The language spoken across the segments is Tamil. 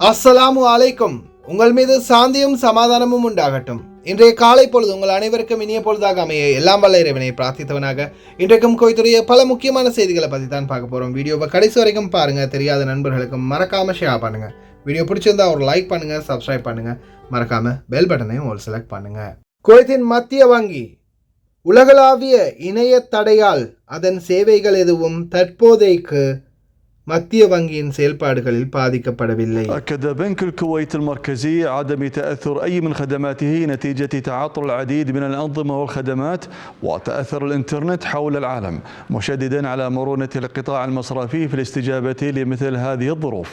அஸ்ஸலாமு அலைக்கும். உங்கள் மீது சாந்தியும் சமாதானமும் உண்டாகட்டும். இன்றைய காலை பொழுது உங்கள் அனைவருக்கும் இனிய பொழுதாக அமைய எல்லாம் வல்ல இறைவனை பிரார்த்தித்தவனாக இன்றைக்கும் கோய்த்துடைய பல முக்கியமான செய்திகளை பற்றி தான் பார்க்க போகிறோம். வீடியோவை கடைசி வரைக்கும் பாருங்கள். தெரியாத நண்பர்களுக்கும் மறக்காமல் ஷேர் பண்ணுங்கள். வீடியோ பிடிச்சிருந்தா ஒரு லைக் பண்ணுங்கள், சப்ஸ்கிரைப் பண்ணுங்கள், மறக்காமல் பெல் பட்டனையும் ஒரு செலக்ட் பண்ணுங்கள். குவைத்தின் மத்திய வங்கி உலகளாவிய இணைய தடையால் அதன் சேவைகள் எதுவும் தற்போதைக்கு மத்திய வங்கியின் செயல்பாடுகளில் பாதிக்கப்படவில்லை. أكد بنك الكويت المركزي عدم تأثر أي من خدماته نتيجة تعطل العديد من الأنظمة والخدمات وتأثر الإنترنت حول العالم، مشددا على مرونة القطاع المصرفي في الاستجابة لمثل هذه الظروف.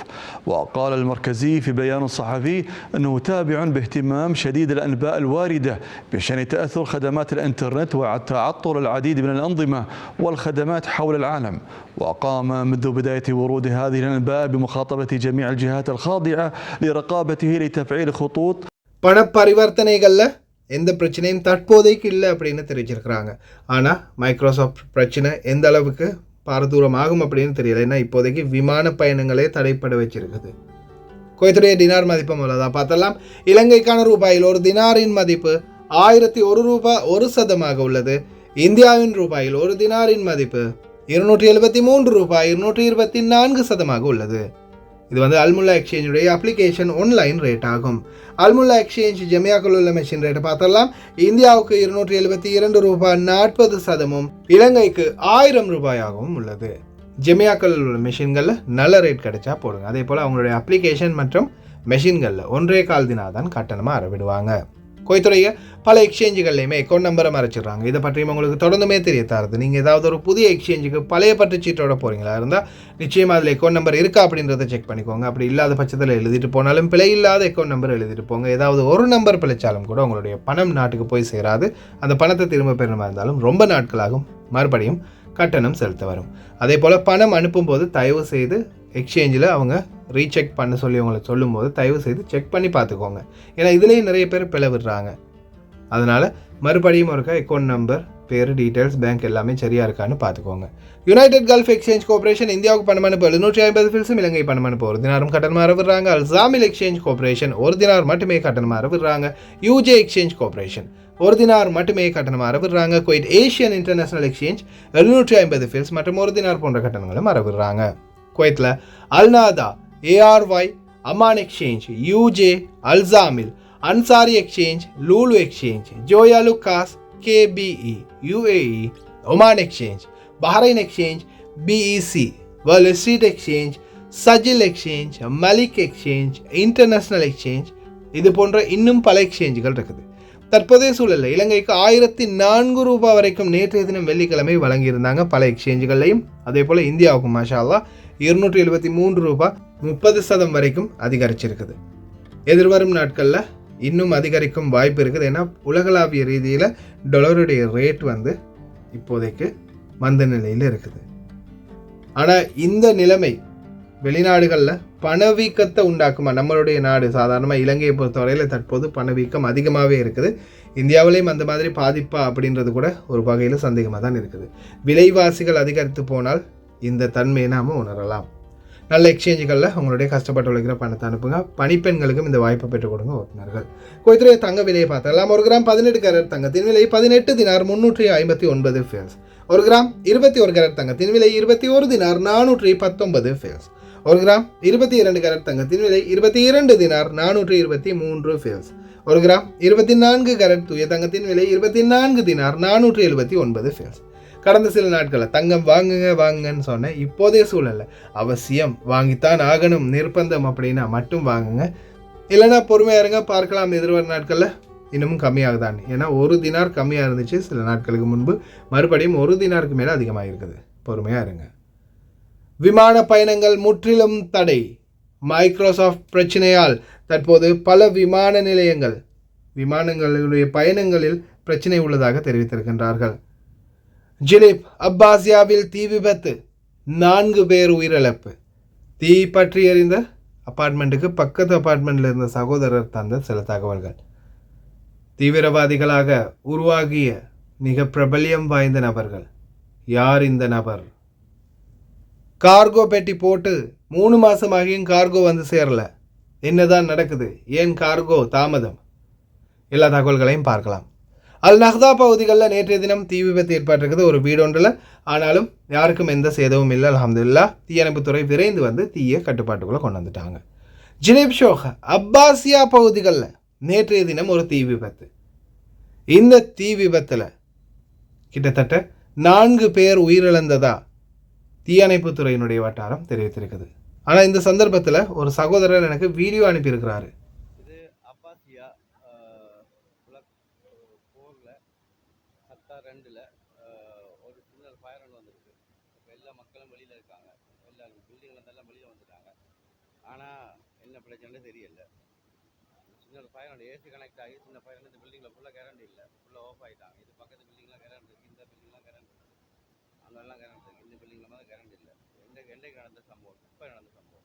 وقال المركزي في بيان صحفي أنه تابع باهتمام شديد الأنباء الواردة بشأن تأثر خدمات الإنترنت وتعطل العديد من الأنظمة والخدمات حول العالم. وقام منذ بداية ورود هذه الأنباء بمخاطبة جميع الجهات الخاضعة لرقابته لتفعيل خطوط பண பரிவர்த்தனைகள்ல எந்த பிரச்சனையும் தற்போதைக்கு இல்லை அப்படின்னு தெரிவிச்சிருக்கிறாங்க. ஆனால் மைக்ரோசாஃப்ட் பிரச்சனை எந்த அளவுக்கு பாரதூரம் ஆகும் அப்படின்னு தெரியல. ஏன்னா இப்போதைக்கு விமான பயணங்களே தடைப்பட வச்சிருக்குது. குவைத்துடைய டினார் மதிப்பு முதல்தான் பார்த்தலாம். இலங்கைக்கான ரூபாயில் ஒரு தினாரின் மதிப்பு 1001 ரூபாய் 1% உள்ளது. இந்தியாவின் ரூபாயில் ஒரு தினாரின் மதிப்பு 273 ரூபாய் 224% உள்ளது. இது அல்முல்லா எக்ஸ்சேஞ்சுடைய அப்ளிகேஷன் ஆன்லைன் ரேட் ஆகும். அல்முல்லா எக்ஸ்சேஞ்ச் ஜெமியாக்கள் உள்ள மெஷின் ரேட்டை பார்த்தரலாம். இந்தியாவுக்கு 272 ரூபாய் 40%, இலங்கைக்கு 1000 ரூபாயாகவும் உள்ளது. ஜெமியாக்கள் உள்ள மெஷின்களில் நல்ல ரேட் கிடைச்சா போடுங்க. அதே போல் அவங்களுடைய அப்ளிகேஷன் மற்றும் மெஷின்களில் 1.25 தினார் தான் கட்டணமாக அறவிடுவாங்க. குவைத்துடைய பல எக்ஸ்சேஞ்சுகள்லையுமே அக்கௌண்ட் நம்பரை மறைச்சிடுறாங்க. இதை பற்றியும் உங்களுக்கு தொடர்ந்துமே தெரிய தருது. நீங்கள் ஏதாவது ஒரு புதிய எக்ஸ்சேஞ்சுக்கு பழைய பற்றுச்சீட்டோட போகிறீங்களா இருந்தால் நிச்சயமாக அதில் அக்கௌண்ட் நம்பர் இருக்கா அப்படின்றத செக் பண்ணிக்கோங்க. அப்படி இல்லாத பட்சத்தில் எழுதிட்டு போனாலும் பிழை இல்லாத அக்கௌண்ட் நம்பர் எழுதிட்டு போங்க. ஏதாவது ஒரு நம்பர் பிழைச்சாலும் கூட உங்களுடைய பணம் நாட்டுக்கு போய் சேராது. அந்த பணத்தை திரும்ப பெறணுமா இருந்தாலும் ரொம்ப நாட்களாகும், மறுபடியும் கட்டணம் செலுத்த வரும். அதே போல் பணம் அனுப்பும்போது தயவு செய்து எக்ஸ்சேஞ்சில் அவங்க ரீசெக் பண்ண சொல்லி அவங்களை சொல்லும்போது தயவு செய்து செக் பண்ணி பார்த்துக்கோங்க. ஏன்னா இதுலேயும் நிறைய பேர் பிழை விடுறாங்க. அதனால் மறுபடியும் ஒருக்கா அக்கௌண்ட் நம்பர், பேர், டீட்டெயில்ஸ், பேங்க் எல்லாமே சரியாக இருக்கான்னு பார்த்துக்கோங்க. யுனைடெட் கல்ஃப் எக்ஸ்சேஞ்ச் கோஆபரேஷன் இந்தியாவுக்கு பணம் அனுப்ப 750 ஃபில்ஸும் இலங்கை பணம் அனுப்ப ஒரு தினாரும் கட்டணமாக விடுறாங்க. அல்சாமில் எக்ஸ்சேஞ்ச் கோஆபரேஷன் ஒரு தினார் மட்டுமே கட்டணமாக விடுறாங்க. யூஜே எக்ஸ்சேஞ்ச் கோஆபரேஷன் ஒரு தினார் மட்டுமே கட்டணமாக விடுறாங்க. Kuwait Asian international exchange 750 fils மற்றும் ஒரு தினார் போன்ற கட்டணங்களும் மறவிடுறாங்க. குவைத்தில் அல்நாதா, ஏஆர்ஒய், அமான் எக்ஸ்சேஞ்ச், யூஜே, அல்சாமில், Ansari exchange, Lulu exchange, Joyalukkas, KBE, UAE, Oman exchange, Bahrain exchange, BEC, World Street exchange, Sajil exchange, Malik exchange, international exchange, இது போன்ற இன்னும் பல எக்ஸ்சேஞ்சுகள் இருக்குது. தற்போதைய சூழலில் இலங்கைக்கு 1004 ரூபாய் வரைக்கும் நேற்றைய தினம் வெள்ளிக்கிழமை வழங்கியிருந்தாங்க பல எக்ஸ்சேஞ்சுகள்லையும். அதே போல் இந்தியாவுக்கும் மாஷா அல்லாஹ் 273 ரூபாய் 30% வரைக்கும் அதிகரிச்சிருக்குது. எதிர்வரும் நாட்களில் இன்னும் அதிகரிக்கும் வாய்ப்பு இருக்குது. ஏன்னா உலகளாவிய ரீதியில் டாலருடைய ரேட் இப்போதைக்கு மந்த நிலையில் இருக்குது. ஆனால் இந்த நிலைமை வெளிநாடுகளில் பணவீக்கத்தை உண்டாக்குமா? நம்மளுடைய நாடு சாதாரணமாக இலங்கையை பொறுத்தவரையில் தற்போது பணவீக்கம் அதிகமாகவே இருக்குது. இந்தியாவிலையும் அந்த மாதிரி பாதிப்பா அப்படின்றது கூட ஒரு வகையில் சந்தேகமாக தான் இருக்குது. விலைவாசிகள் அதிகரித்து போனால் இந்த தன்மையை நாம் உணரலாம். நல்ல எக்ஸ்சேஞ்சுகளில் அவங்களுடைய கஷ்டப்பட்டு உழைக்கிற பணத்தை அனுப்புங்க. பணிப்பெண்களுக்கும் இந்த வாய்ப்பை பெற்றுக் கொடுங்க ஓட்டுநர்கள். குவைத்துடைய தங்க விலையை பார்த்தரலாம். 1 கிராம் 18 கேரட் தங்கத்தின் விலை 18 தினார் 359 ஃபேல்ஸ். 1 கிராம் 21 கேரட் தங்கத்தின் விலை 21 தினார் 419 ஃபேல்ஸ். 1 கிராம் 22 கேரட் தங்கத்தின் விலை 22 தினார் 423 ஃபேல்ஸ். 1 கிராம் 24 கேரட் தூய தங்கத்தின் விலை 24 தினார் 479 ஃபேல்ஸ். கடந்த சில நாட்களில் தங்கம் வாங்குங்கன்னு சொன்னேன். இப்போதைய சூழலில் அவசியம் வாங்கித்தான் ஆகணும், நிர்பந்தம் அப்படின்னா மட்டும் வாங்குங்க. இல்லைன்னா பொறுமையாக இருங்க, பார்க்கலாம். எதிர்வரும் நாட்களில் இன்னமும் கம்மியாகுதான். ஏன்னா 1 தினார் கம்மியாக இருந்துச்சு சில நாட்களுக்கு முன்பு, மறுபடியும் 1 தினாருக்கு மேலே அதிகமாக இருக்குது. பொறுமையாக இருங்க. விமான பயணங்கள் முற்றிலும் தடை. மைக்ரோசாஃப்ட் பிரச்சனையால் தற்போது பல விமான நிலையங்கள் விமானங்களுடைய பயணங்களில் பிரச்சனை உள்ளதாக தெரிவித்திருக்கின்றார்கள். ஜிலிப் அப்பாசியாவில் தீ விபத்து, 4 பேர் உயிரிழப்பு. தீ பற்றி எறிந்த அப்பார்ட்மெண்ட்டுக்கு பக்கத்து அப்பார்ட்மெண்ட்டில் இருந்த சகோதரர் தந்த சில தகவல்கள். தீவிரவாதிகளாக உருவாகிய மிக பிரபல்யம் வாய்ந்த நபர்கள். யார் இந்த நபர்? கார்கோ பெட்டி போட்டு 3 மாதமாகியும் கார்கோ சேரல. என்னதான் நடக்குது, ஏன் கார்கோ தாமதம், எல்லா தகவல்களையும் பார்க்கலாம். அல் நஹ்தா பகுதிகளில் நேற்றைய தினம் தீ விபத்து ஏற்பட்டிருக்குது ஒரு வீடு ஒன்றில். ஆனாலும் யாருக்கும் எந்த சேதமும் இல்லை, அல்ஹம்துலில்லாஹ். தீயணைப்புத்துறை விரைந்து வந்து தீயை கட்டுப்பாட்டுக்குள்ளே கொண்டு வந்துட்டாங்க. ஜினேப் ஷோஹ அப்பாசியா பகுதிகளில் நேற்றைய தினம் ஒரு தீ விபத்து. இந்த தீ விபத்தில் கிட்டத்தட்ட 4 பேர் உயிரிழந்ததா தீயணைப்புத்துறையினுடைய வட்டாரம் தெரிவித்திருக்குது. ஆனால் இந்த சந்தர்ப்பத்தில் ஒரு சகோதரர் எனக்கு வீடியோ அனுப்பியிருக்கிறாரு. இது அப்பாசியா போரில் 72ல் ஒரு சின்ன ஃபயர் ஒன்று வந்திருக்கு. இப்போ எல்லா மக்களும் வெளியில் இருக்காங்க, எல்லா பில்டிங்லேருந்தெல்லாம் வெளியில் வந்துட்டாங்க. ஆனால் என்ன பிரச்சனை தெரியல. சின்ன ஒரு ஃபயர் ஒன்று ஏசி கனெக்ட் ஆகி சின்ன ஃபயர் இந்த பில்டிங்கில் ஃபுல்லாக கரண்ட் இல்லை, ஃபுல்லாக ஆஃப் ஆகிட்டாங்க. இது பக்கத்து பில்டிங்லாம் கரண்ட் இருக்குது, இந்த பில்டிங்லாம் கரண்ட் இருக்குது, அங்கெல்லாம் கரண்ட் இருக்குது, இந்த பில்டிங்கில் மாதிரி கரண்ட் இல்லை. என்றைக்கு நடந்த சம்பவம், இப்போ நடந்த சம்பவம்.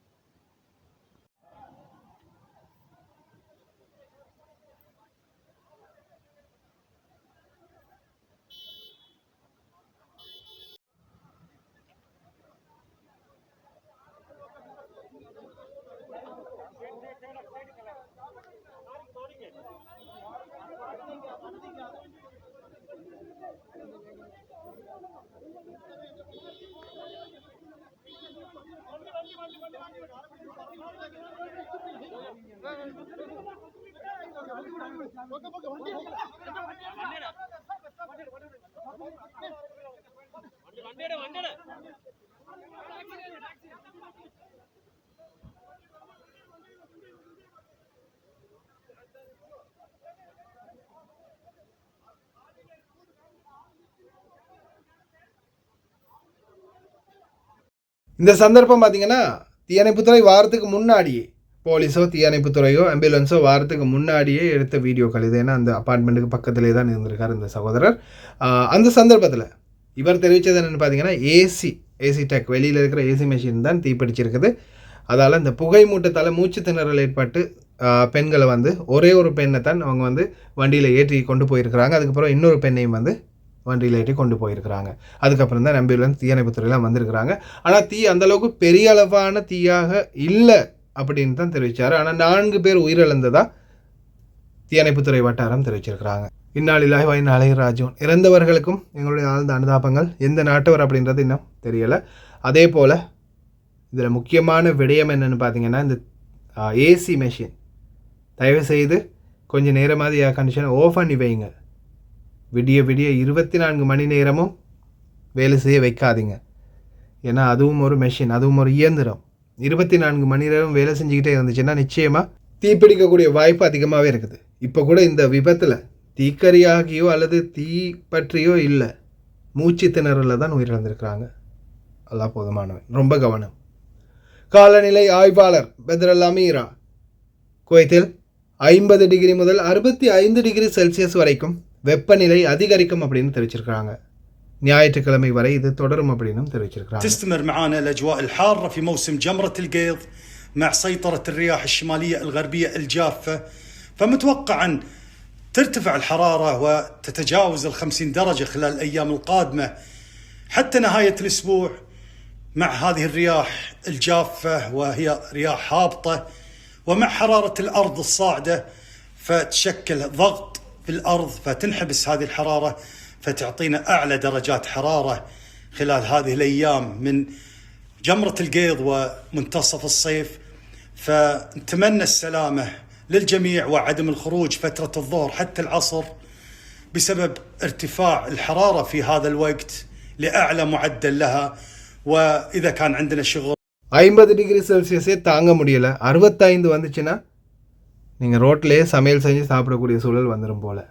இந்த சந்தர்ப்பம் பார்த்தீங்கன்னா தீயணைப்புத்துறை வாரத்துக்கு முன்னாடியே, போலீஸோ தீயணைப்புத்துறையோ ஆம்புலன்ஸோ வாரத்துக்கு முன்னாடியே எடுத்த வீடியோக்கள் இது. ஏன்னா அந்த அப்பார்ட்மெண்ட்டுக்கு பக்கத்திலே தான் இருந்திருக்கார் இந்த சகோதரர். அந்த சந்தர்ப்பத்தில் இவர் தெரிவித்தது என்னென்னு பார்த்தீங்கன்னா ஏசி டெக் வெளியில் இருக்கிற ஏசி மெஷின் தான் தீப்பிடிச்சிருக்குது. அதால் இந்த புகை மூட்டத்தால் மூச்சு திணறல் ஏற்பட்டு பெண்களை வந்து ஒரே ஒரு பெண்ணை தான் அவங்க வந்து வண்டியில் ஏற்றி கொண்டு போயிருக்கிறாங்க. அதுக்கப்புறம் இன்னொரு பெண்ணையும் வந்து வண்டியில் ஏற்றி கொண்டு போயிருக்கிறாங்க. அதுக்கப்புறம் தான் ஆம்புலன்ஸ் தீயணைப்புத்துறையெல்லாம் வந்திருக்கிறாங்க. ஆனால் தீ அந்தளவுக்கு பெரிய அளவான தீயாக இல்லை அப்படின்னு தான் தெரிவித்தார். ஆனால் 4 பேர் உயிரிழந்ததாக தீயணைப்புத்துறை வட்டாரம் தெரிவிச்சிருக்கிறாங்க. இந்நாளிலாக வைன் அலைராஜோன் இறந்தவர்களுக்கும் எங்களுடைய ஆழ்ந்த அனுதாபங்கள். எந்த நாட்டவர் அப்படின்றது இன்னும் தெரியலை. அதே போல் இதில் முக்கியமான விடயம் என்னென்னு பார்த்தீங்கன்னா, இந்த ஏசி மெஷின் தயவுசெய்து கொஞ்சம் நேரமாவது ஏர் கண்டிஷனை ஓஃப் பண்ணி வைங்க. விடிய 24 மணி நேரமும் வேலை செய்ய வைக்காதீங்க. ஏன்னா அதுவும் ஒரு மெஷின், அதுவும் ஒரு இயந்திரம். 24 மணி நேரம் வேலை செஞ்சுக்கிட்டே இருந்துச்சுன்னா நிச்சயமாக தீப்பிடிக்கக்கூடிய வாய்ப்பு அதிகமாகவே இருக்குது. இப்போ கூட இந்த விபத்தில் தீக்கரியாகியோ அல்லது தீ பற்றியோ இல்லை, மூச்சு திணறலில் தான் உயிரிழந்திருக்கிறாங்க. அல்லாஹ் போதுமானவன். ரொம்ப கவனம். காலநிலை ஆய்வாளர் பெத்ரல் அமீரா குவைத்தில் 50 டிகிரி முதல் 65 டிகிரி செல்சியஸ் வரைக்கும் வெப்பநிலை அதிகரிக்கும் அப்படின்னு தெரிவிச்சிருக்காங்க. ஞாயிற்றுக்கிழமை வரை இது தொடரும் அப்படின்னு தெரிவிச்சிருக்காங்க. تستمر معنا الاجواء الحاره في موسم جمره القيض مع سيطره الرياح الشماليه الغربيه الجافه، فمتوقع ان ترتفع الحراره وتتجاوز 50 درجه خلال الايام القادمه حتى نهايه الاسبوع، مع هذه الرياح الجافه وهي رياح هابطه ومع حراره الارض الصاعده فتشكل ضغط في الأرض فتنحبس هذه الحرارة فتعطينا أعلى درجات حرارة خلال هذه الأيام من جمرة القيض ومنتصف الصيف. فنتمنى السلامة للجميع وعدم الخروج فترة الظهر حتى العصر بسبب ارتفاع الحرارة في هذا الوقت لأعلى معدل لها. وإذا كان عندنا شغل 50 டிகிரி செல்சியஸே தாங்க முடியலை, 65 வந்துச்சுன்னா நீங்கள் ரோட்லேயே சமையல் செஞ்சு சாப்பிடக்கூடிய சூழல் வந்துடும் போல்.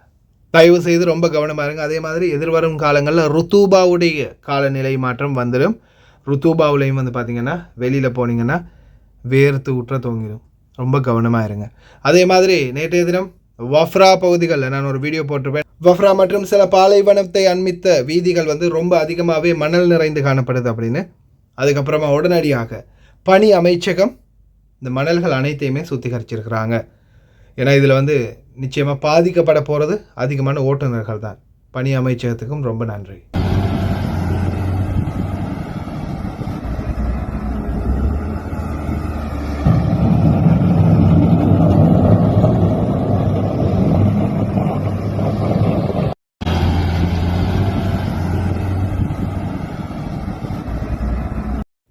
தயவு செய்து ரொம்ப கவனமாக இருங்க. அதே மாதிரி எதிர்வரும் காலங்களில் ருத்தூபாவுடைய காலநிலை மாற்றம் வந்துடும். ருத்தூபாவுலையும் வந்து பார்த்திங்கன்னா வெளியில் போனீங்கன்னா வேர்த்து ஊற்ற தோங்கிடும். ரொம்ப கவனமாக இருங்க. அதே மாதிரி நேற்றைய தினம் வஃப்ரா பகுதிகளில் நான் ஒரு வீடியோ போட்டிருப்பேன். வஃப்ரா மற்றும் சில பாலைவனத்தை அண்மித்த வீதிகள் வந்து ரொம்ப அதிகமாகவே மணல் நிறைந்து காணப்படுது அப்படின்னு. அதுக்கப்புறமா உடனடியாக பனி அமைச்சகம் இந்த மணல்கள் அனைத்தையுமே சுத்திகரிச்சிருக்கிறாங்க. ஏன்னா இதில் வந்து நிச்சயமாக பாதிக்கப்பட போகிறது அதிகமான ஓட்டுநர்கள் தான். பனி அமைச்சகத்துக்கும் ரொம்ப நன்றி.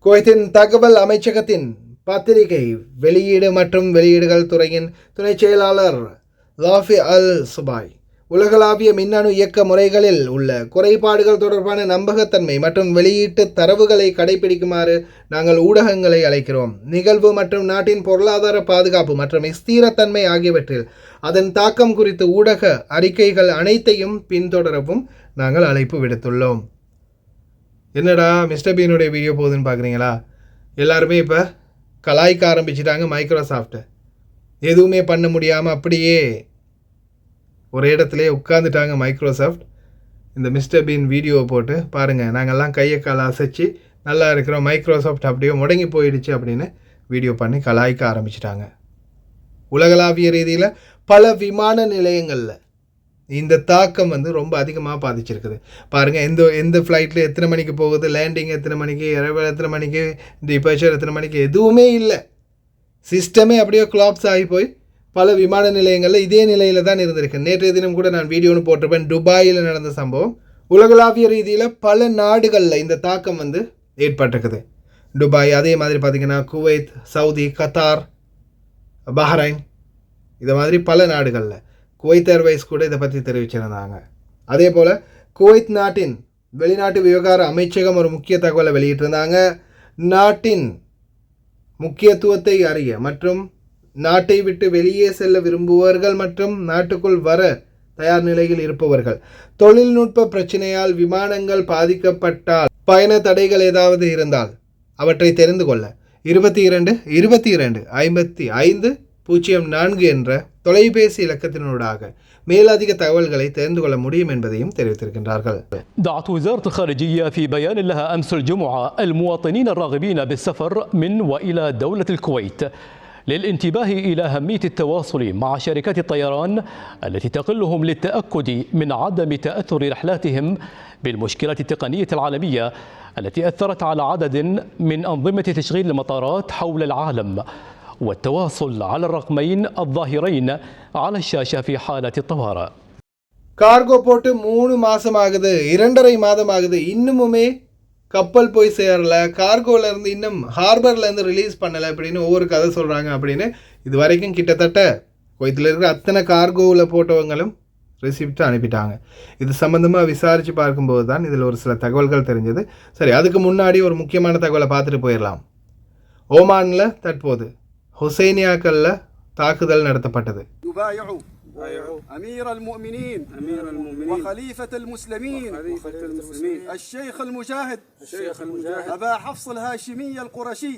குவைத்தின் தகவல் அமைச்சகத்தின் பத்திரிகை வெளியீடு மற்றும் வெளியீடுகள் துறையின் துணை செயலாளர் லாஃபி அல் சுபாய் உலகளாவிய மின்னணு இயக்க முறைகளில் உள்ள குறைபாடுகள் தொடர்பான நம்பகத்தன்மை மற்றும் வெளியீட்டு தரவுகளை கடைபிடிக்குமாறு நாங்கள் ஊடகங்களை அழைக்கிறோம். நிகழ்வு மற்றும் நாட்டின் பொருளாதார பாதுகாப்பு மற்றும் ஸ்திரத்தன்மை ஆகியவற்றில் அதன் தாக்கம் குறித்து ஊடக அறிக்கைகள் அனைத்தையும் பின்தொடரவும் நாங்கள் அழைப்பு விடுத்துள்ளோம். என்னடா மிஸ்டர் பீனுடைய வீடியோ போகுதுன்னு பார்க்குறீங்களா? எல்லாருமே இப்போ கலாய்க்க ஆரம்பிச்சிட்டாங்க மைக்ரோசாஃப்ட்டை. எதுவுமே பண்ண முடியாமல் அப்படியே ஒரு இடத்துல உட்காந்துட்டாங்க மைக்ரோசாஃப்ட். இந்த மிஸ்டர் பீன் வீடியோவை போட்டு பாருங்கள், நாங்கள்லாம் கையை காலை அசைச்சு நல்லா இருக்கிறோம், மைக்ரோசாஃப்ட் அப்படியே முடங்கி போயிடுச்சு அப்படின்னு வீடியோ பண்ணி கலாய்க்க ஆரம்பிச்சிட்டாங்க. உலகளாவிய ரீதியில் பல விமான நிலையங்களில் இந்த தாக்கம் ரொம்ப அதிகமாக பாதிச்சிருக்குது. பாருங்கள், எந்த ஃப்ளைட்டில் எத்தனை மணிக்கு போகுது, லேண்டிங் எத்தனை மணிக்கு, இரவு எத்தனை மணிக்கு, டிபார்ச்சர் எத்தனை மணிக்கு, எதுவுமே இல்லை. சிஸ்டமே அப்படியே கொலாப்ஸ் ஆகி போய் பல விமான நிலையங்களில் இதே நிலையில் தான் இருந்திருக்கு. நேற்றைய தினம் கூட நான் வீடியோன்னு போட்டிருப்பேன். துபாயில் நடந்த சம்பவம். உலகளாவிய ரீதியில் பல நாடுகளில் இந்த தாக்கம் ஏற்பட்டிருக்குது. துபாய், அதே மாதிரி பார்த்திங்கன்னா குவைத், சவுதி, கத்தார், பஹ்ரைன், இதை மாதிரி பல நாடுகளில் குவைத் ஏர்வைஸ் கூட இதை பற்றி தெரிவிச்சிருந்தாங்க. அதே போல் குவைத் நாட்டின் வெளிநாட்டு விவகார அமைச்சகம் ஒரு முக்கிய தகவலை வெளியிட்டிருந்தாங்க. நாட்டின் முக்கியத்துவத்தை அறிய மற்றும் நாட்டை விட்டு வெளியே செல்ல விரும்புபவர்கள் மற்றும் நாட்டுக்குள் வர தயார் நிலையில் இருப்பவர்கள், தொழில்நுட்ப பிரச்சனையால் விமானங்கள் பாதிக்கப்பட்டால், பயண தடைகள் ஏதாவது இருந்தால் அவற்றை தெரிந்து கொள்ள 22 22 55 04 என்ற தொலைபேசி இலக்கத்தினூடாக மேலதிக தகவல்களை தெரிந்து கொள்ள முடியும் என்பதையும் தெரிவித்திருக்கின்றார்கள். دعت وزارة الخارجية في بيان لها أمس الجمعة المواطنين الراغبين بالسفر من وإلى دولة الكويت للانتباه إلى أهمية التواصل مع شركات الطيران التي تقلهم للتأكد من عدم تأثر رحلاتهم بالمشكلة التقنية العالمية التي أثرت على عدد من أنظمة تشغيل المطارات حول العالم، والتواصل على الرقمين الظاهرين على الشاشة في حالة الطوارئ. கார்கோ போட்டு 3 மாதம் ஆகுது, 2.5 மாதம் ஆகுது, இன்னுமுமே கப்பல் போய் சேரல, கார்கோலேருந்து இன்னும் ஹார்பர்லேருந்து ரிலீஸ் பண்ணலை அப்படின்னு ஒவ்வொரு கதை சொல்கிறாங்க. அப்படின்னு இது வரைக்கும் கிட்டத்தட்ட குவைத்தில் இருக்கிற அத்தனை கார்கோவில் போட்டவங்களும் ரிசிப்ட் அனுப்பிட்டாங்க. இது சம்மந்தமாக விசாரித்து பார்க்கும்போது தான் இதில் ஒரு சில தகவல்கள் தெரிஞ்சது. சரி, அதுக்கு முன்னாடி ஒரு முக்கியமான தகவலை பார்த்துட்டு போயிடலாம். ஓமானில் தற்போது ஹுசைனியாக்களில் தாக்குதல் நடத்தப்பட்டது. أمير المؤمنين وخليفة المسلمين الشيخ المجاهد أبا حفص الهاشمي القرشي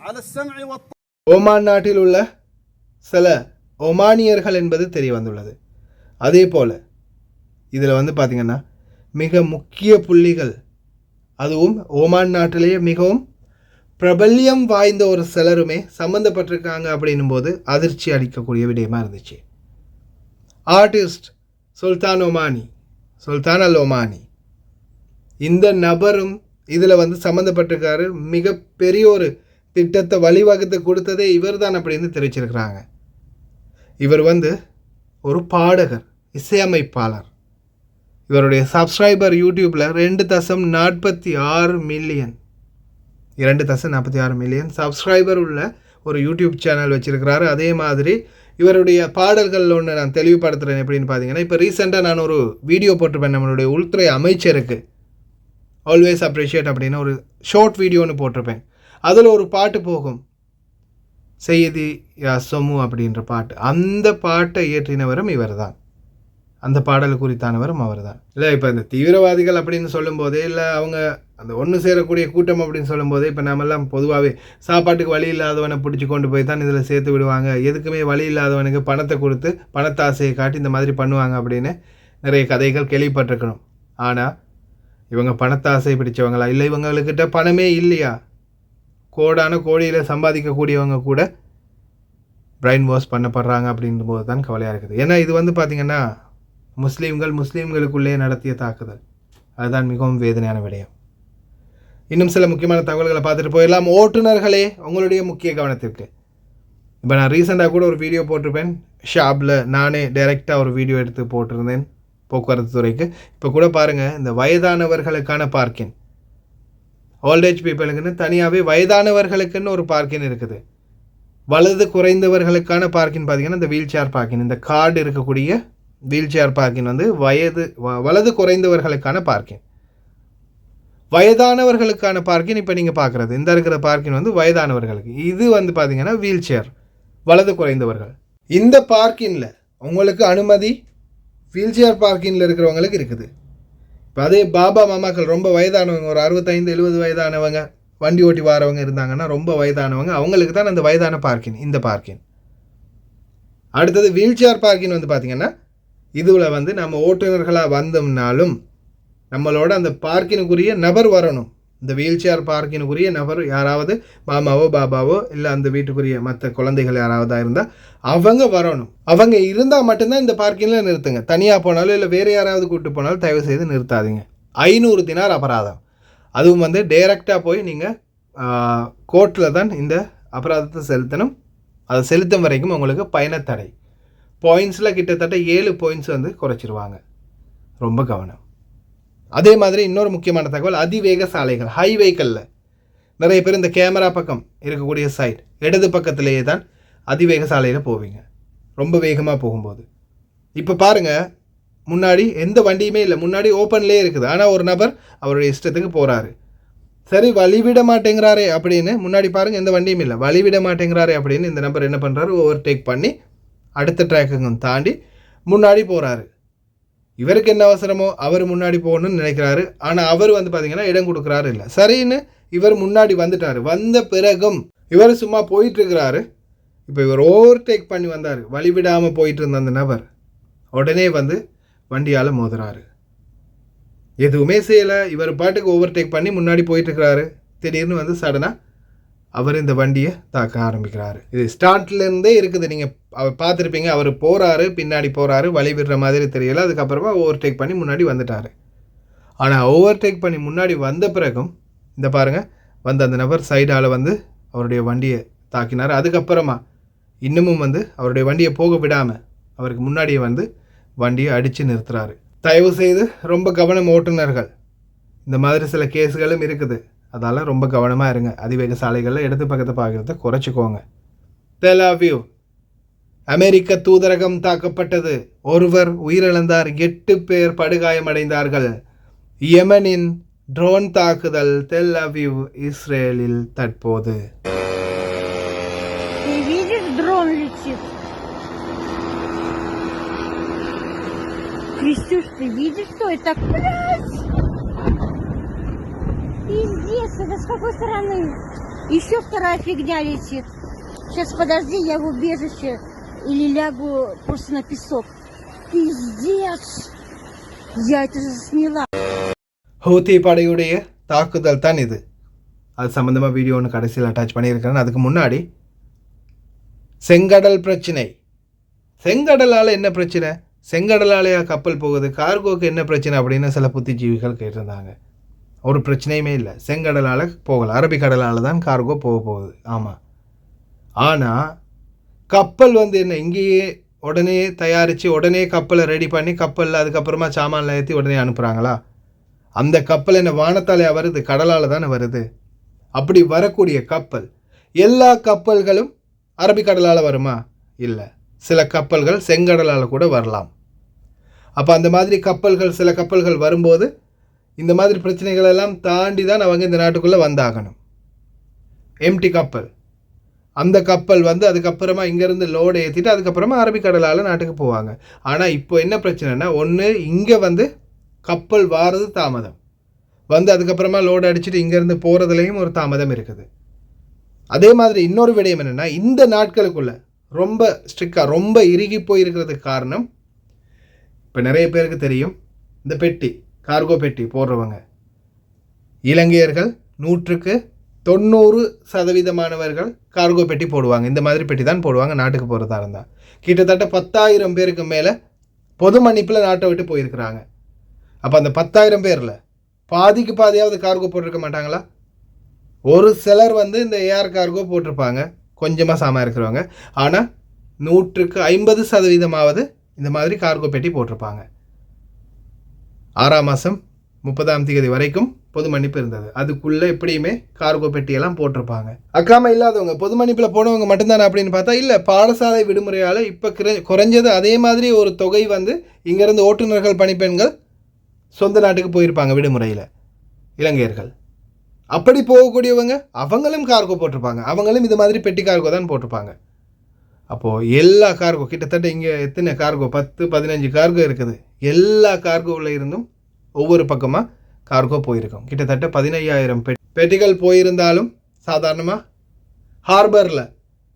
على السمع والطاعة. ஓமான் நாட்டில் உள்ள சில ஒமானியர்கள் என்பது தெரிய வந்துள்ளது. அதே போல் இதில் பார்த்திங்கன்னா மிக முக்கிய புள்ளிகள், அதுவும் ஓமான் நாட்டிலேயே மிகவும் பிரபல்யம் வாய்ந்த ஒரு சிலருமே சம்மந்தப்பட்டிருக்காங்க அப்படின்னும் போது அதிர்ச்சி அளிக்கக்கூடிய விடயமாக இருந்துச்சு. ஆர்டிஸ்ட் சுல்தான் அல் ஒமானி இந்த நபரும் இதில் சம்மந்தப்பட்டிருக்காரு. மிக பெரிய ஒரு திட்டத்தை வழிவகுத்து கொடுத்ததே இவர் தான் அப்படின்னு தெரிவிச்சிருக்கிறாங்க. இவர் ஒரு பாடகர், இசையமைப்பாளர். இவருடைய சப்ஸ்கிரைபர் யூடியூப்பில் 2.46 மில்லியன் 2.46 மில்லியன் சப்ஸ்கிரைபர் உள்ள ஒரு யூடியூப் சேனல் வச்சுருக்கிறாரு. அதே மாதிரி இவருடைய பாடல்களில் ஒன்று நான் தெளிவுபடுத்துகிறேன். எப்படின்னு பார்த்தீங்கன்னா, இப்போ ரீசெண்டாக நான் ஒரு வீடியோ போட்டிருப்பேன். நம்மளுடைய உள்துறை அமைச்சருக்கு ஆல்வேஸ் அப்ரிஷியேட் அப்படின்னு ஒரு ஷார்ட் வீடியோன்னு போட்டிருப்பேன். அதில் ஒரு பாட்டு போகும், செய்தி யா சொமு அப்படின்ற பாட்டு. அந்த பாட்டை இயற்றினவரும் இவர் தான், அந்த பாடல் குறித்தானவரும் அவர் தான். இல்லை, இப்போ இந்த தீவிரவாதிகள் அப்படின்னு சொல்லும்போதே, இல்லை அவங்க அந்த ஒன்று சேரக்கூடிய கூட்டம் அப்படின்னு சொல்லும்போதே, இப்போ நம்மெல்லாம் பொதுவாகவே சாப்பாட்டுக்கு வழி இல்லாதவனை பிடிச்சி கொண்டு போய் தான் இதில் சேர்த்து விடுவாங்க. எதுக்குமே வழி இல்லாதவனுக்கு பணத்தை கொடுத்து பணத்தாசையை காட்டி இந்த மாதிரி பண்ணுவாங்க அப்படின்னு நிறைய கதைகள் கேள்விப்பட்டிருக்கணும். ஆனால் இவங்க பணத்தாசை பிடிச்சவங்களா, இல்லை இவங்கக்கிட்ட பணமே இல்லையா, கோடியில் சம்பாதிக்கக்கூடியவங்க கூட பிரைன் வாஷ் பண்ணப்படுறாங்க அப்படின்போது தான் கவலையாக இருக்குது. ஏன்னா இது பார்த்திங்கன்னா முஸ்லீம்களுக்குள்ளே நடத்திய தாக்குதல். அதுதான் மிகவும் வேதனையான விடயம். இன்னும் சில முக்கியமான தகவல்களை பார்த்துட்டு போயிடலாம். ஓட்டுநர்களே, உங்களுடைய முக்கிய கவனத்திற்கு, இப்போ நான் ரீசெண்டாக கூட ஒரு வீடியோ போட்டிருப்பேன். ஷாப்பில் நானே டைரெக்டாக ஒரு வீடியோ எடுத்து போட்டிருந்தேன் போக்குவரத்து துறைக்கு. இப்போ கூட பாருங்கள், இந்த வயதானவர்களுக்கான பார்க்கிங் ஓல்டேஜ் பீப்புளுக்குன்னு தனியாகவே வயதானவர்களுக்குன்னு ஒரு பார்க்கிங் இருக்குது. வலது குறைந்தவர்களுக்கான பார்க்கிங் பார்த்தீங்கன்னா இந்த வீல் சேர் பார்க்கிங், இந்த கார்டு இருக்கக்கூடிய வீல் சேர் பார்க்கிங் வந்து வலது குறைந்தவர்களுக்கான பார்க்கிங். வயதானவர்களுக்கான பார்க்கிங் இப்போ நீங்கள் பார்க்குறது இந்த இருக்கிற பார்க்கிங் வந்து வயதானவர்களுக்கு. இது வந்து பார்த்தீங்கன்னா வீல் சேர் வலது குறைந்தவர்கள். இந்த பார்க்கிங்கில் உங்களுக்கு அனுமதி வீல் சேர் பார்க்கிங்கில் இருக்கிறவங்களுக்கு இருக்குது. இப்போ அதே பாபா மாமாக்கள் ரொம்ப வயதானவங்க, ஒரு 65-70 வயதானவங்க, வண்டி ஓட்டி வாரவங்க இருந்தாங்கன்னா ரொம்ப வயதானவங்க, அவங்களுக்கு தான் அந்த வயதான பார்க்கிங் இந்த பார்க்கிங். அடுத்தது வீல் சேர் பார்க்கிங் வந்து பார்த்திங்கன்னா இதில் வந்து நம்ம ஓட்டுநர்களாக வந்தோம்னாலும் நம்மளோட அந்த பார்க்கினுக்குரிய நபர் வரணும். இந்த வீல் சேர் பார்க்கினுக்குரிய நபர் யாராவது மாமாவோ பாபாவோ இல்லை அந்த வீட்டுக்குரிய மற்ற குழந்தைகள் யாராவதா இருந்தால் அவங்க வரணும். அவங்க இருந்தால் மட்டும்தான் இந்த பார்க்கிங்கில் நிறுத்துங்க. தனியாக போனாலும் இல்லை வேறு யாராவது கூப்பிட்டு போனாலும் தயவு செய்து நிறுத்தாதீங்க. 500 தினார் அபராதம். அதுவும் வந்து டைரெக்டாக போய் நீங்கள் கோர்ட்டில் தான் இந்த அபராதத்தை செலுத்தணும். அதை செலுத்தும் வரைக்கும் உங்களுக்கு பயணத்தடை. பாயிண்ட்ஸில் கிட்டத்தட்ட 7 பாயிண்ட்ஸ் வந்து குறைச்சிருவாங்க. ரொம்ப கவனம். அதே மாதிரி இன்னொரு முக்கியமான தகவல், அதிவேக சாலைகள் ஹைவேக்களில் நிறைய பேர் இந்த கேமரா பக்கம் இருக்கக்கூடிய சைட் இடது பக்கத்திலேயே தான் அதிவேக சாலையில் போவீங்க ரொம்ப வேகமாக போகும்போது. இப்போ பாருங்கள், முன்னாடி எந்த வண்டியுமே இல்லை, முன்னாடி ஓப்பன்லேயே இருக்குது. ஆனால் ஒரு நபர் அவருடைய இஷ்டத்துக்கு போகிறாரு. சரி, வழிவிட மாட்டேங்கிறாரே அப்படின்னு முன்னாடி பாருங்கள், எந்த வண்டியும் இல்லை, வழிவிட மாட்டேங்கிறாரே அப்படின்னு இந்த நபர் என்ன பண்ணுறாரு, ஓவர்டேக் பண்ணி அடுத்த ட்ராக்குங்க தாண்டி முன்னாடி போகிறாரு. இவருக்கு என்ன அவசரமோ அவர் முன்னாடி போகணும்னு நினைக்கிறாரு. ஆனால் அவர் வந்து பார்த்திங்கன்னா இடம் கொடுக்குறாரு இல்லை. சரின்னு இவர் முன்னாடி வந்துட்டார். வந்த பிறகும் இவர் சும்மா போயிட்டுருக்கிறாரு. இப்போ இவர் ஓவர்டேக் பண்ணி வந்தார், வழிவிடாமல் போயிட்டு இருந்த அந்த நபர் உடனே வந்து வண்டியால் மோதுறாரு. எதுவுமே செய்யலை, இவர் பாட்டுக்கு ஓவர்டேக் பண்ணி முன்னாடி போயிட்டுருக்கிறாரு. திடீர்னு வந்து சடனாக அவர் இந்த வண்டியை தாக்க ஆரம்பிக்கிறாரு. இது ஸ்டார்ட்லேருந்தே இருக்குது. நீங்கள் அவர் பார்த்துருப்பீங்க, அவர் போகிறாரு, பின்னாடி போகிறாரு, வழி விடுற மாதிரி தெரியல. அதுக்கப்புறமா ஓவர்டேக் பண்ணி முன்னாடி வந்துட்டார். ஆனால் ஓவர்டேக் பண்ணி முன்னாடி வந்த பிறகும் இந்த பாருங்கள், வந்து அந்த நபர் சைடால் வந்து அவருடைய வண்டியை தாக்கினார். அதுக்கப்புறமா இன்னமும் வந்து அவருடைய வண்டியை போக விடாமல் அவருக்கு முன்னாடியே வந்து வண்டியை அடித்து நிறுத்துறாரு. தயவு செய்து ரொம்ப கவனம் ஓட்டுநர்கள். இந்த மாதிரி சில கேஸுகளும் இருக்குது. அதால் ரொம்ப கவனமாக இருங்க. அதிவேக சாலைகளில் இடது பக்கத்தை பார்க்குறத குறைச்சிக்கோங்க. டெல் அவிவ் அமெரிக்க தூதரகம் தாக்கப்பட்டது. ஒருவர் உயிரிழந்தார், 8 பேர் படுகாயமடைந்தார்கள். யெமனின் ட்ரோன் தாக்குதல் டெல் அவிவ் இஸ்ரேலில் தற்போது. Крестюш, ты видишь, что это? Блядь! Пиздец, это с какой стороны? Еще вторая фигня летит. Сейчас подожди, я в убежище или лягу просто на песок. Пиздец! Я это же сняла. ஹூத்தி படையுடைய தாக்குதல் தான் இது. அது சம்மந்தமாக வீடியோ ஒன்று கடைசியில் அட்டாச் பண்ணியிருக்கிறேன். அதுக்கு முன்னாடி செங்கடல் பிரச்சனை. செங்கடலால் என்ன பிரச்சனை? செங்கடலாலேயா கப்பல் போகுது, கார்கோக்கு என்ன பிரச்சனை அப்படின்னு சில புத்திஜீவிகள் கேட்டிருந்தாங்க. ஒரு பிரச்சனையுமே இல்லை, செங்கடலால் போகலை, அரபிக்கடலால் தான் கார்கோ போகுது. ஆமாம், ஆனால் கப்பல் வந்து என்ன இங்கேயே உடனே தயாரித்து உடனே கப்பலை ரெடி பண்ணி கப்பலில் அதுக்கப்புறமா சாமானில் ஏற்றி உடனே அனுப்புகிறாங்களா? அந்த கப்பல் என்ன வானத்தாலையாக வருது? கடலால் தானே வருது. அப்படி வரக்கூடிய கப்பல், எல்லா கப்பல்களும் அரபிக்கடலால் வருமா? இல்லை, சில கப்பல்கள் செங்கடலால் கூட வரலாம். அப்போ அந்த மாதிரி கப்பல்கள், சில கப்பல்கள் வரும்போது இந்த மாதிரி பிரச்சனைகள் எல்லாம் தாண்டி தான் அவங்க இந்த நாட்டுக்குள்ளே வந்தாகணும். எம்டி கப்பல், அந்த கப்பல் வந்து அதுக்கப்புறமா இங்கேருந்து லோடு ஏற்றிட்டு அதுக்கப்புறமா அரபிக்கடலால் நாட்டுக்கு போவாங்க. ஆனால் இப்போ என்ன பிரச்சனைனா, ஒன்று இங்கே வந்து கப்பல் வாரது தாமதம், வந்து அதுக்கப்புறமா லோடு அடிச்சுட்டு இங்கேருந்து போகிறதுலேயும் ஒரு தாமதம் இருக்குது. அதே மாதிரி இன்னொரு விடயம் என்னென்னா, இந்த நாட்களுக்குள்ளே ரொம்ப ஸ்ட்ரிக்டாக ரொம்ப இறுகி போயிருக்கிறதுக்கு காரணம், இப்போ நிறைய பேருக்கு தெரியும், இந்த பெட்டி கார்கோ பெட்டி போடுறவங்க இலங்கையர்கள் 90% கார்கோ பெட்டி போடுவாங்க. இந்த மாதிரி பெட்டி தான் போடுவாங்க நாட்டுக்கு போகிறதா இருந்தால். கிட்டத்தட்ட 10,000 பேருக்கு மேலே பொது மன்னிப்பில் நாட்டை விட்டு போயிருக்கிறாங்க. அப்போ அந்த 10,000 பேரில் பாதிக்கு பாதியாவது கார்கோ போட்டிருக்க மாட்டாங்களா? ஒரு சிலர் வந்து இந்த ஏர் கார்கோ போட்டிருப்பாங்க, கொஞ்சமாக சாமான் இருக்கிறவங்க. ஆனால் 150% இந்த மாதிரி கார்கோ பெட்டி போட்டிருப்பாங்க. 6ஆம் மாதம் 30ஆம் தேதி வரைக்கும் பொது மன்னிப்பு இருந்தது. அதுக்குள்ளே எப்படியுமே கார்கோ பெட்டியெல்லாம் போட்டிருப்பாங்க. அக்காம இல்லாதவங்க பொது மன்னிப்பில் போனவங்க மட்டும்தானே அப்படின்னு பார்த்தா இல்லை, பாடசாலை விடுமுறையால் இப்போ குறைஞ்சது அதே மாதிரி ஒரு தொகை வந்து இங்கேருந்து ஓட்டுநர்கள் பணிப்பெண்கள் சொந்த நாட்டுக்கு போயிருப்பாங்க விடுமுறையில், இலங்கையர்கள். அப்படி போகக்கூடியவங்க அவங்களும் கார்கோ போட்டிருப்பாங்க, அவங்களும் இது மாதிரி பெட்டி கார்கோ தான் போட்டிருப்பாங்க. அப்போது எல்லா கார்கோ கிட்டத்தட்ட இங்கே எத்தனை கார்கோ 10-15 கார்கோ இருக்குது. எல்லா கார்கோவில் இருந்தும் ஒவ்வொரு பக்கமாக கார்கோ போயிருக்கும். கிட்டத்தட்ட 15,000 பெட்டிகள் போயிருந்தாலும் சாதாரணமாக ஹார்பரில்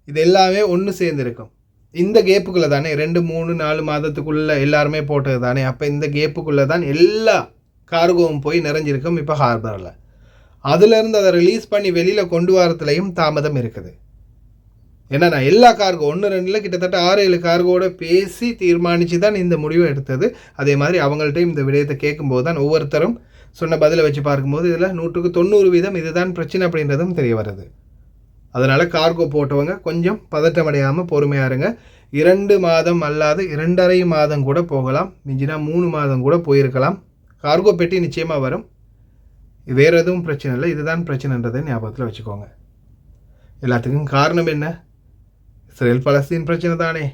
இது எல்லாமே ஒன்று சேர்ந்துருக்கும். இந்த கேப்புக்குள்ளே தானே 2-3-4 மாதத்துக்குள்ளே எல்லாருமே போட்டது தானே. அப்போ இந்த கேப்புக்குள்ளே தான் எல்லா கார்கோவும் போய் நிறைஞ்சிருக்கும் இப்போ ஹார்பரில். அதுலேருந்து அதை ரிலீஸ் பண்ணி வெளியில் கொண்டு வரத்துலையும் தாமதம் இருக்குது. ஏன்னா நான் எல்லா கார்கோ 1-2 கிட்டத்தட்ட 6-7 கார்கோட பேசி தீர்மானித்து தான் இந்த முடிவை எடுத்தது. அதே மாதிரி அவங்கள்ட்டையும் இந்த விடயத்தை கேட்கும்போது தான் ஒவ்வொருத்தரும் சொன்ன பதிலை வச்சு பார்க்கும்போது இதில் 100% இதுதான் பிரச்சனை அப்படின்றதும் தெரிய வருது. அதனால் கார்கோ போட்டவங்க கொஞ்சம் பதட்டமடையாமல் பொறுமையாக இருங்க. 2 மாதம் அல்லாது 2.5 மாதம் கூட போகலாம், மிஞ்சினா 3 மாதம் கூட போயிருக்கலாம். கார்கோ பெட்டி நிச்சயமாக வரும். வேறு எதுவும் பிரச்சனை இல்லை, இதுதான் பிரச்சனைன்றதை ஞாபகத்தில் வச்சுக்கோங்க. எல்லாத்துக்கும் காரணம் என்ன? இஸ்ரேல் பலஸ்தீன் பிரச்சனை தானே.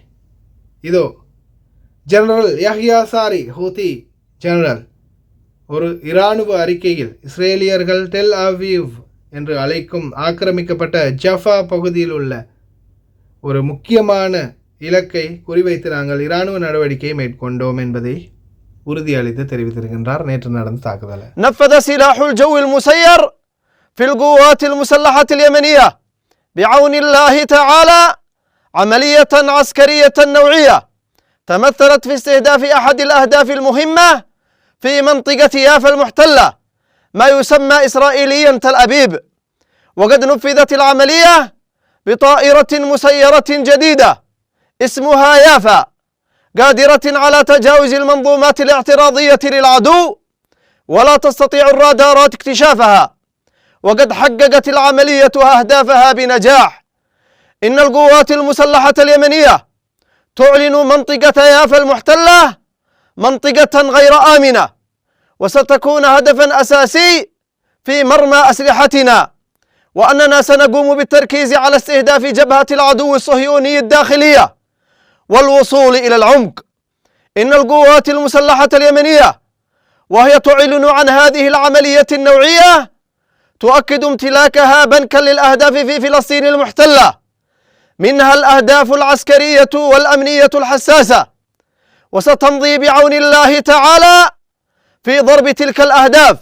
இதோ general Yahya sorry Houthi general ஒரு இராணுவ அறிக்கையில் இஸ்ரேலியர்கள் டெல் அவீவ் என்று அழைக்கும் ஆக்கிரமிக்கப்பட்ட ஜஃபா பகுதியில் உள்ள ஒரு முக்கியமான இலக்கை குறிவைத்து நாங்கள் இராணுவ நடவடிக்கையை மேற்கொண்டோம் என்பதை உறுதியளித்து தெரிவித்திருக்கின்றார். நேற்று நடந்த தாக்குதல். نفذ سلاح الجو المسير في القوات المسلحة اليمنية بعون الله تعالى عملية عسكرية نوعية تمثلت في استهداف أحد الأهداف المهمة في منطقة يافا المحتلة ما يسمى إسرائيليا تل أبيب. وقد نفذت العملية بطائرة مسيرة جديدة اسمها يافا قادرة على تجاوز المنظومات الاعتراضية للعدو ولا تستطيع الرادارات اكتشافها. وقد حققت العملية أهدافها بنجاح. إن القوات المسلحة اليمنية تعلن منطقة يافا المحتلة منطقة غير آمنة، وستكون هدفا أساسي في مرمى أسلحتنا، وأننا سنقوم بالتركيز على استهداف جبهة العدو الصهيوني الداخلية والوصول إلى العمق. إن القوات المسلحة اليمنية وهي تعلن عن هذه العملية النوعية تؤكد امتلاكها بنكا للأهداف في فلسطين المحتلة، منها الأهداف العسكرية والأمنية الحساسة، وستمضي بعون الله تعالى في ضرب تلك الأهداف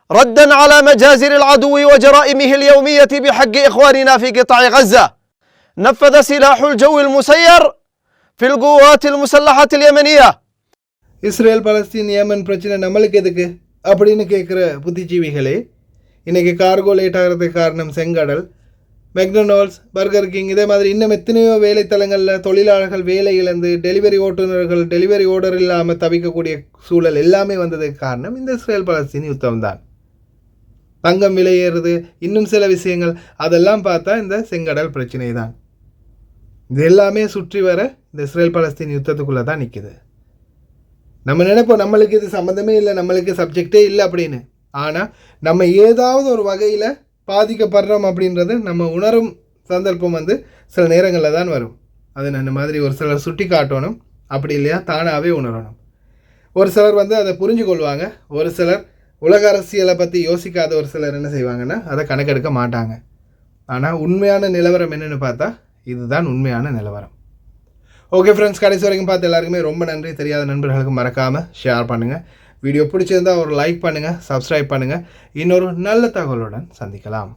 ردا على مجازر العدو وجرائمه اليومية بحق إخواننا في قطاع غزة. نفذ سلاح الجو المسير في القوات المسلحة اليمنية. இஸ்ரேல் பலஸ்தீன் ஏமன் பிரச்சனை நம்மளுக்கு எதுக்கு அப்படின்னு கேட்குற புத்திஜீவிகளே, இன்றைக்கி கார்கோ லேட் ஆகிறதுக்கு காரணம் செங்கடல், மெக்டொனால்ட்ஸ், பர்கர் கிங், இதே மாதிரி இன்னும் எத்தனையோ வேலைத்தலங்களில் தொழிலாளர்கள் வேலை இழந்து டெலிவரி ஓட்டுநர்கள் டெலிவரி ஓர்டர் இல்லாமல் தவிக்கக்கூடிய சூழல் எல்லாமே வந்ததுக்கு காரணம் இந்த இஸ்ரேல் பலஸ்தீன் யுத்தம் தான். தங்கம் விலையேறுது, இன்னும் சில விஷயங்கள், அதெல்லாம் பார்த்தா இந்த செங்கடல் பிரச்சனை தான். இது எல்லாமே சுற்றி வர இந்த இஸ்ரேல் பலஸ்தீன் யுத்தத்துக்குள்ளே தான் நிற்கிது. நம்ம நினைப்போம் நம்மளுக்கு இது சம்மந்தமே இல்லை, நம்மளுக்கு சப்ஜெக்டே இல்லை அப்படின்னு. ஆனால் நம்ம ஏதாவது ஒரு வகையில் பாதிக்கப்படுறோம் அப்படின்றது நம்ம உணரும் சந்தர்ப்பம் வந்து சில நேரங்களில் தான் வரும். அது அந்த மாதிரி ஒரு சிலர் சுட்டி காட்டணும், அப்படி இல்லையா தானாகவே உணரணும். ஒரு சிலர் வந்து அதை புரிஞ்சு கொள்வாங்க, ஒரு சிலர் உலக அரசியலை பற்றி யோசிக்காத ஒரு சிலர் என்ன செய்வாங்கன்னா அதை கணக்கெடுக்க மாட்டாங்க. ஆனால் உண்மையான நிலவரம் என்னென்னு பார்த்தா இதுதான் உண்மையான நிலவரம். ஓகே ஃப்ரெண்ட்ஸ், கடைசி வரைக்கும் பார்த்து எல்லாருக்குமே ரொம்ப நன்றி. தெரியாத நண்பர்களுக்கு மறக்காமல் ஷேர் பண்ணுங்கள். வீடியோ பிடிச்சிருந்தால் ஒரு லைக் பண்ணுங்கள், சப்ஸ்கிரைப் பண்ணுங்கள். இன்னொரு நல்ல தகவலுடன் சந்திக்கலாம்.